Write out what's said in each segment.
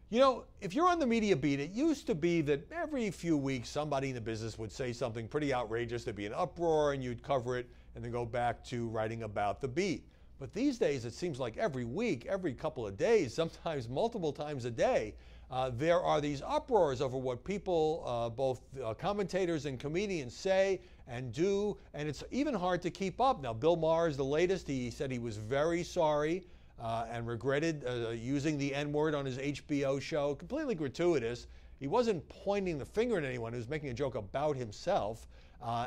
You know, if you're on the media beat, it used to be that every few weeks somebody in the business would say something pretty outrageous, there'd be an uproar, and you'd cover it and then go back to writing about the beat. But these days, it seems like every week, every couple of days, sometimes multiple times a day, there are these uproars over what people, both commentators and comedians, say and do, and it's even hard to keep up. Now, Bill Maher is the latest. He said he was very sorry and regretted using the N-word on his HBO show. Completely gratuitous. He wasn't pointing the finger at anyone. He was making a joke about himself.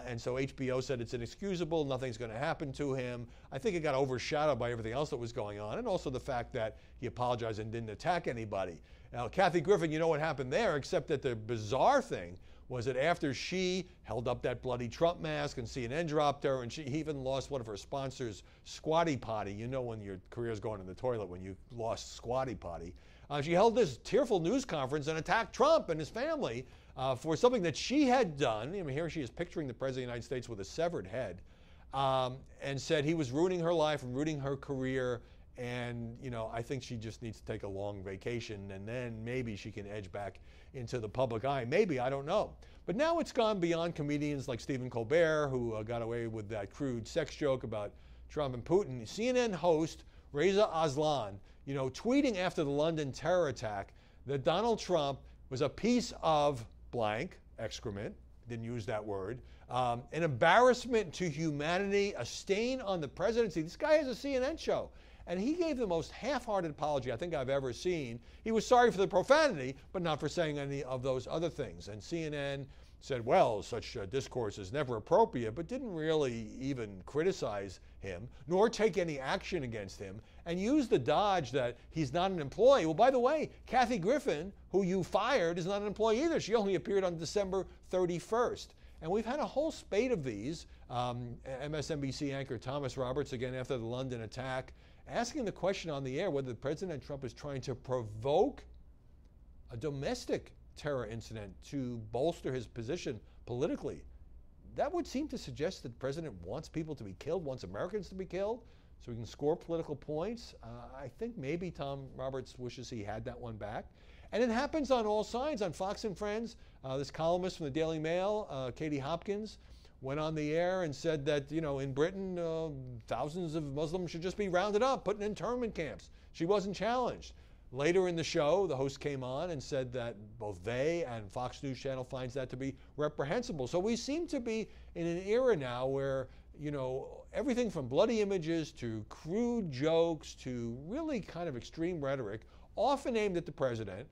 And so HBO said it's inexcusable, nothing's going to happen to him. I think it got overshadowed by everything else that was going on, and also the fact that he apologized and didn't attack anybody. Now, Kathy Griffin, you know what happened there, except that the bizarre thing was that after she held up that bloody Trump mask and CNN dropped her, and she even lost one of her sponsors, Squatty Potty. You know when your career's going in the toilet when you lost Squatty Potty. She held this tearful news conference and attacked Trump and his family for something that she had done. I mean, here she is picturing the President of the United States with a severed head, and said he was ruining her life and ruining her career. And, you know, I think she just needs to take a long vacation, and then maybe she can edge back into the public eye. Maybe, I don't know. But now it's gone beyond comedians like Stephen Colbert, who got away with that crude sex joke about Trump and Putin. CNN host Reza Aslan, you know, tweeting after the London terror attack that Donald Trump was a piece of blank, excrement, didn't use that word, an embarrassment to humanity, a stain on the presidency. This guy has a CNN show. And he gave the most half-hearted apology I think I've ever seen. He was sorry for the profanity, but not for saying any of those other things. And CNN said, well, such discourse is never appropriate, but didn't really even criticize him, nor take any action against him, and used the dodge that he's not an employee. Well, by the way, Kathy Griffin, who you fired, is not an employee either. She only appeared on December 31st. And we've had a whole spate of these. MSNBC anchor Thomas Roberts, again after the London attack, asking the question on the air whether President Trump is trying to provoke a domestic terror incident to bolster his position politically. That would seem to suggest that the president wants people to be killed, wants Americans to be killed, so he can score political points. I think maybe Tom Roberts wishes he had that one back. And it happens on all sides. On Fox and Friends, this columnist from the Daily Mail, Katie Hopkins, went on the air and said that, you know, in Britain, thousands of Muslims should just be rounded up, put in internment camps. She wasn't challenged. Later in the show, the host came on and said that both they and Fox News Channel finds that to be reprehensible. So we seem to be in an era now where, you know, everything from bloody images to crude jokes to really kind of extreme rhetoric, often aimed at the president,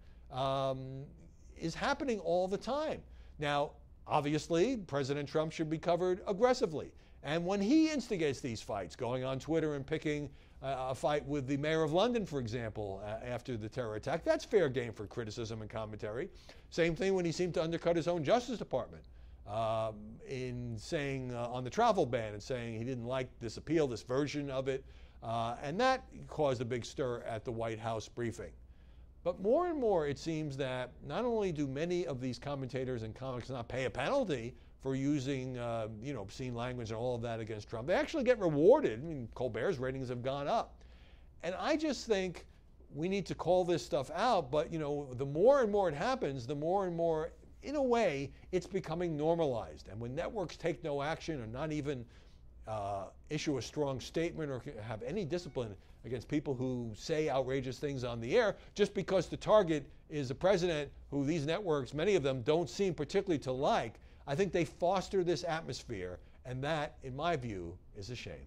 is happening all the time. Now, obviously, President Trump should be covered aggressively. And when he instigates these fights, going on Twitter and picking a fight with the mayor of London, for example, after the terror attack, that's fair game for criticism and commentary. Same thing when he seemed to undercut his own Justice Department in saying on the travel ban and saying he didn't like this appeal, this version of it. And that caused a big stir at the White House briefing. But more and more, it seems that not only do many of these commentators and comics not pay a penalty for using, you know, obscene language and all of that against Trump, they actually get rewarded. I mean, Colbert's ratings have gone up. And I just think we need to call this stuff out. But, you know, the more and more it happens, the more and more, in a way, it's becoming normalized. And when networks take no action or not even issue a strong statement or have any discipline against people who say outrageous things on the air, just because the target is a president who these networks, many of them, don't seem particularly to like, I think they foster this atmosphere, and that, in my view, is a shame.